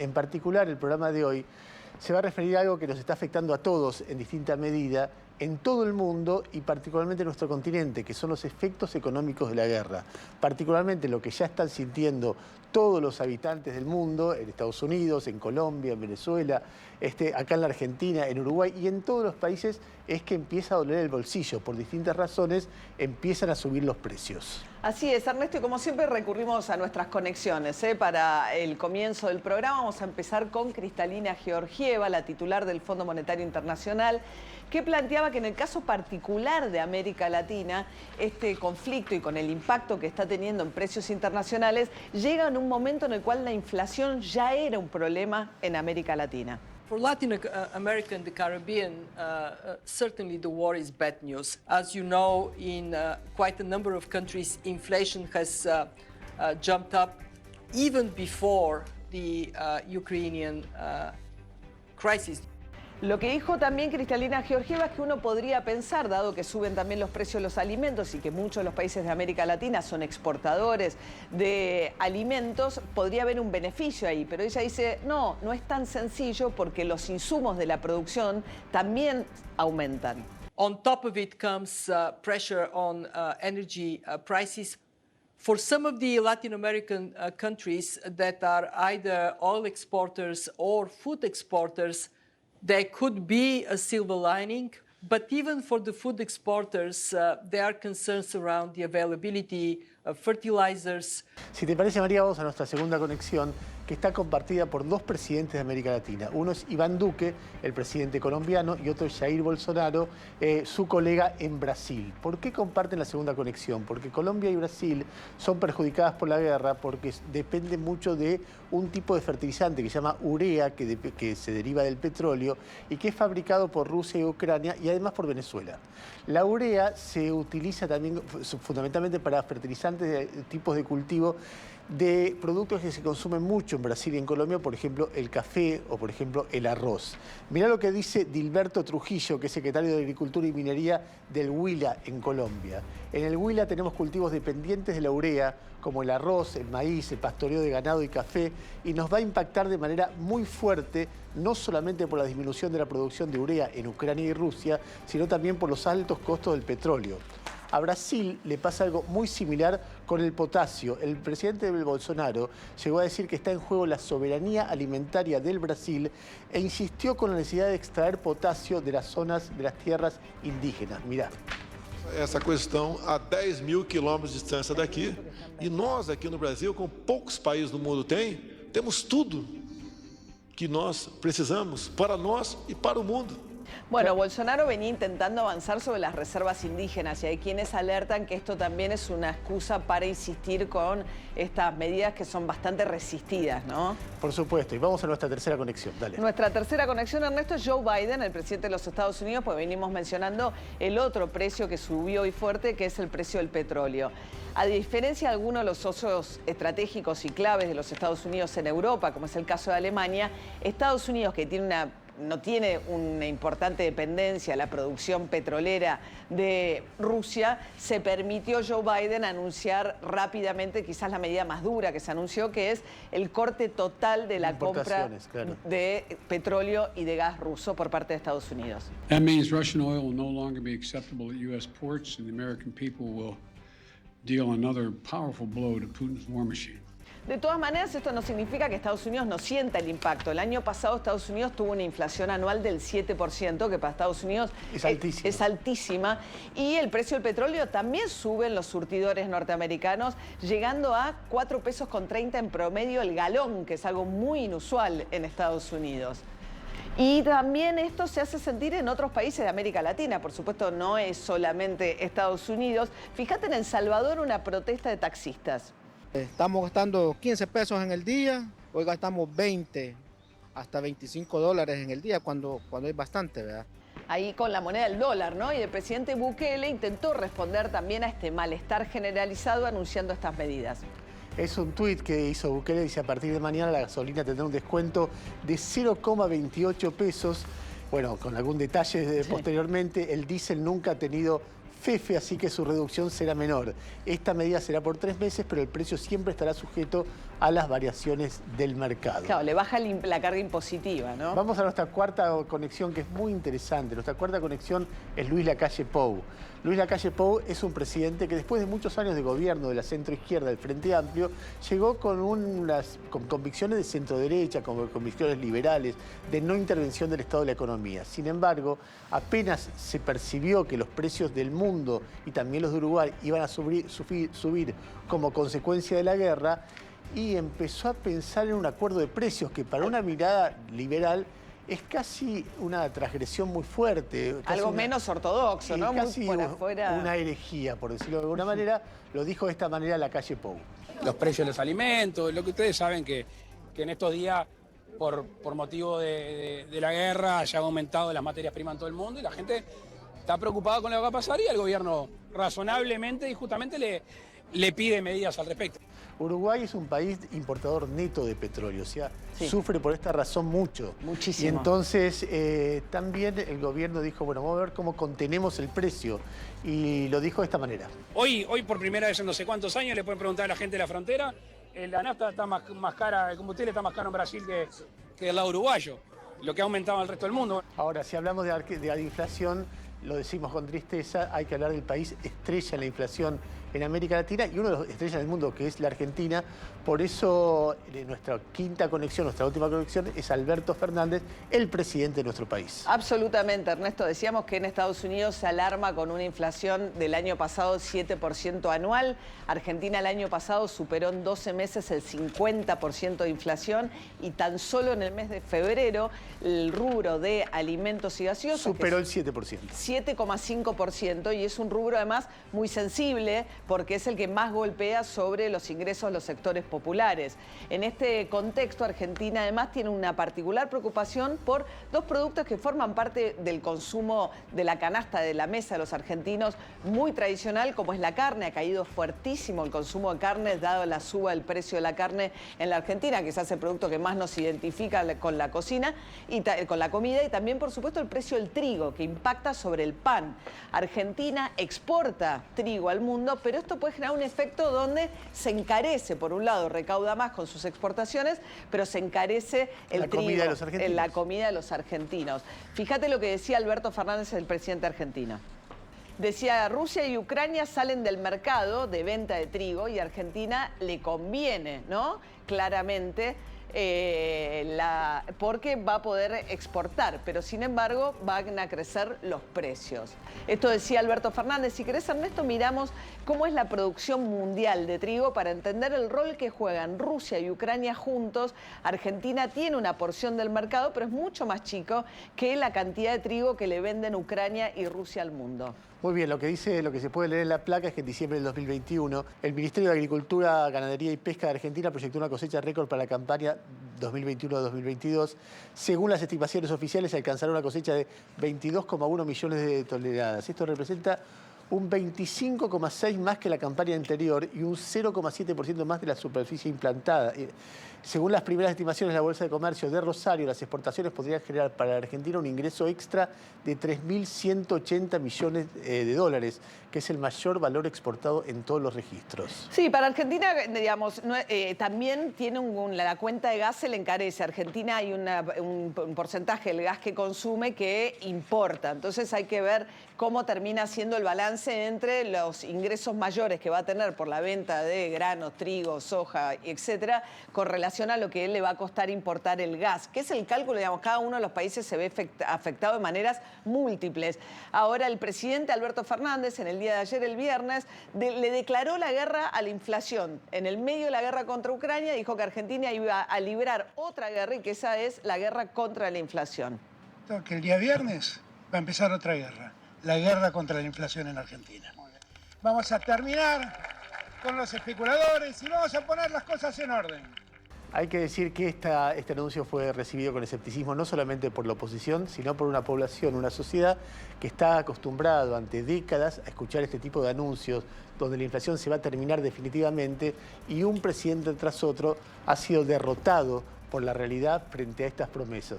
En particular, el programa de hoy se va a referir a algo que nos está afectando a todos en distinta medida, en todo el mundo y particularmente en nuestro continente, que son los efectos económicos de la guerra. Particularmente lo que ya están sintiendo todos los habitantes del mundo, en Estados Unidos, en Colombia, en Venezuela, acá en la Argentina, en Uruguay y en todos los países, es que empieza a doler el bolsillo. Por distintas razones empiezan a subir los precios. Así es, Ernesto, y como siempre recurrimos a nuestras conexiones. Para el comienzo del programa vamos a empezar con Kristalina Georgieva, la titular del Fondo Monetario Internacional, que planteaba que en el caso particular de América Latina, este conflicto y con el impacto que está teniendo en precios internacionales, llega en un momento en el cual la inflación ya era un problema en América Latina. For Latin America and the Caribbean, certainly the war is bad news. As you know, in quite a number of countries, inflation has jumped up even before the Ukrainian crisis. Lo que dijo también Kristalina Georgieva es que uno podría pensar, dado que suben también los precios de los alimentos y que muchos de los países de América Latina son exportadores de alimentos, podría haber un beneficio ahí. Pero ella dice, no, no es tan sencillo porque los insumos de la producción también aumentan. On top of it comes pressure on energy prices. For some of the Latin American countries that are either oil exporters or food exporters, there could be a silver lining, but even for the food exporters, there are concerns around the availability of fertilizers. Si te parece, María, vamos a nuestra segunda conexión, que está compartida por dos presidentes de América Latina. Uno es Iván Duque, el presidente colombiano, y otro es Jair Bolsonaro, su colega en Brasil. ¿Por qué comparten la segunda conexión? Porque Colombia y Brasil son perjudicadas por la guerra porque dependen mucho de un tipo de fertilizante que se llama urea, que se deriva del petróleo y que es fabricado por Rusia y Ucrania y además por Venezuela. La urea se utiliza también fundamentalmente para fertilizantes de tipos de cultivo de productos que se consumen mucho en Brasil y en Colombia, por ejemplo, el café o, por ejemplo, el arroz. Mirá lo que dice Dilberto Trujillo, que es secretario de Agricultura y Minería del Huila en Colombia. En el Huila tenemos cultivos dependientes de la urea, como el arroz, el maíz, el pastoreo de ganado y café, y nos va a impactar de manera muy fuerte, no solamente por la disminución de la producción de urea en Ucrania y Rusia, sino también por los altos costos del petróleo. A Brasil le pasa algo muy similar con el potasio. El presidente Bolsonaro llegó a decir que está en juego la soberanía alimentaria del Brasil e insistió con la necesidad de extraer potasio de las zonas, de las tierras indígenas. Mirá. Essa questão a 10.000 quilômetros de distância daqui, e nós aqui no Brasil, como poucos países do mundo têm, temos tudo que nós precisamos para nós e para o mundo. Bueno, Bolsonaro venía intentando avanzar sobre las reservas indígenas y hay quienes alertan que esto también es una excusa para insistir con estas medidas que son bastante resistidas, ¿no? Por supuesto, y vamos a nuestra tercera conexión, dale. Nuestra tercera conexión, Ernesto, es Joe Biden, el presidente de los Estados Unidos, pues venimos mencionando el otro precio que subió hoy fuerte, que es el precio del petróleo. A diferencia de algunos de los socios estratégicos y claves de los Estados Unidos en Europa, como es el caso de Alemania, Estados Unidos, que no tiene una importante dependencia la producción petrolera de Rusia, se permitió Joe Biden anunciar rápidamente quizás la medida más dura que se anunció, que es el corte total de la compra de petróleo y de gas ruso por parte de Estados Unidos. That means Russian oil will no longer be acceptable at U.S. ports and the American people will deal another powerful blow to Putin's war machine. De todas maneras, esto no significa que Estados Unidos no sienta el impacto. El año pasado Estados Unidos tuvo una inflación anual del 7%, que para Estados Unidos es altísima. Y el precio del petróleo también sube en los surtidores norteamericanos, llegando a 4 pesos con 30 en promedio el galón, que es algo muy inusual en Estados Unidos. Y también esto se hace sentir en otros países de América Latina. Por supuesto, no es solamente Estados Unidos. Fíjate en El Salvador una protesta de taxistas. Estamos gastando 15 pesos en el día, hoy gastamos 20 hasta 25 dólares en el día cuando hay bastante, ¿verdad? Ahí con la moneda del dólar, ¿no? Y el presidente Bukele intentó responder también a este malestar generalizado anunciando estas medidas. Es un tuit que hizo Bukele, dice: a partir de mañana la gasolina tendrá un descuento de 0,28 pesos. Bueno, con algún detalle posteriormente, el diésel nunca ha tenido FEFE, así que su reducción será menor. Esta medida será por 3 meses, pero el precio siempre estará sujeto a las variaciones del mercado. Claro, le baja la carga impositiva, ¿no? Vamos a nuestra cuarta conexión, que es muy interesante. Nuestra cuarta conexión es Luis Lacalle Pou. Luis Lacalle Pou es un presidente que después de muchos años de gobierno de la centroizquierda del Frente Amplio, llegó con convicciones de centroderecha, con convicciones liberales, de no intervención del Estado de la economía. Sin embargo, apenas se percibió que los precios del mundo y también los de Uruguay iban a subir como consecuencia de la guerra, y empezó a pensar en un acuerdo de precios que para una mirada liberal es casi una transgresión muy fuerte. Algo menos ortodoxo, ¿no? Casi muy por afuera. una herejía, por decirlo de alguna manera. Lo dijo de esta manera Lacalle Pou. Los precios de los alimentos, lo que ustedes saben que en estos días, por motivo de la guerra, ya han aumentado las materias primas en todo el mundo y la gente está preocupada con lo que va a pasar y el gobierno razonablemente y justamente le pide medidas al respecto. Uruguay es un país importador neto de petróleo, o sea, sí, sufre por esta razón mucho. Muchísimo. Y entonces también el gobierno dijo, bueno, vamos a ver cómo contenemos el precio. Y lo dijo de esta manera. Hoy por primera vez en no sé cuántos años le pueden preguntar a la gente de la frontera, la nafta está más cara, el combustible está más caro en Brasil que del lado uruguayo, lo que ha aumentado en el resto del mundo. Ahora, si hablamos de la inflación, lo decimos con tristeza, hay que hablar del país estrella en la inflación en América Latina y uno de los estrellas del mundo, que es la Argentina. Por eso nuestra quinta conexión, nuestra última conexión, es Alberto Fernández, el presidente de nuestro país. Absolutamente, Ernesto. Decíamos que en Estados Unidos se alarma con una inflación del año pasado 7% anual. Argentina el año pasado superó en 12 meses el 50% de inflación y tan solo en el mes de febrero el rubro de alimentos y gaseosos superó el 7%. 7,5%, y es un rubro además muy sensible porque es el que más golpea sobre los ingresos de los sectores populares. En este contexto, Argentina además tiene una particular preocupación por dos productos que forman parte del consumo de la canasta de la mesa de los argentinos, muy tradicional, como es la carne. Ha caído fuertísimo el consumo de carne, dado la suba del precio de la carne en la Argentina, que es el producto que más nos identifica con la cocina y con la comida, y también, por supuesto, el precio del trigo, que impacta sobre el pan. Argentina exporta trigo al mundo, pero esto puede generar un efecto donde se encarece, por un lado, recauda más con sus exportaciones, pero se encarece el trigo en la comida de los argentinos. Fíjate lo que decía Alberto Fernández, el presidente argentino. Decía, Rusia y Ucrania salen del mercado de venta de trigo y a Argentina le conviene, ¿no? Claramente, porque va a poder exportar, pero sin embargo van a crecer los precios. Esto decía Alberto Fernández. Si querés, Ernesto, miramos cómo es la producción mundial de trigo para entender el rol que juegan Rusia y Ucrania juntos. Argentina tiene una porción del mercado, pero es mucho más chico que la cantidad de trigo que le venden Ucrania y Rusia al mundo. Muy bien, lo que se puede leer en la placa es que en diciembre del 2021 el Ministerio de Agricultura, Ganadería y Pesca de Argentina proyectó una cosecha récord para la campaña 2021-2022. Según las estimaciones oficiales, se alcanzará una cosecha de 22,1 millones de toneladas. Esto representa un 25,6 más que la campaña anterior y un 0,7% más de la superficie implantada. Según las primeras estimaciones de la Bolsa de Comercio de Rosario, las exportaciones podrían generar para la Argentina un ingreso extra de 3.180 millones de dólares, que es el mayor valor exportado en todos los registros. Sí, para Argentina, digamos, también tiene la cuenta de gas se le encarece. Argentina hay un porcentaje del gas que consume que importa. Entonces hay que ver cómo termina siendo el balance entre los ingresos mayores que va a tener por la venta de granos, trigo, soja, etcétera, con relación a lo que le va a costar importar el gas, que es el cálculo, digamos, cada uno de los países se ve afectado de maneras múltiples. Ahora el presidente Alberto Fernández, en el día de ayer, el viernes, le declaró la guerra a la inflación. En el medio de la guerra contra Ucrania, dijo que Argentina iba a librar otra guerra y que esa es la guerra contra la inflación. Que el día viernes va a empezar otra guerra, la guerra contra la inflación en Argentina. Vamos a terminar con los especuladores y vamos a poner las cosas en orden. Hay que decir que este anuncio fue recibido con escepticismo no solamente por la oposición, sino por una población, una sociedad que está acostumbrada durante décadas a escuchar este tipo de anuncios donde la inflación se va a terminar definitivamente y un presidente tras otro ha sido derrotado por la realidad frente a estas promesas.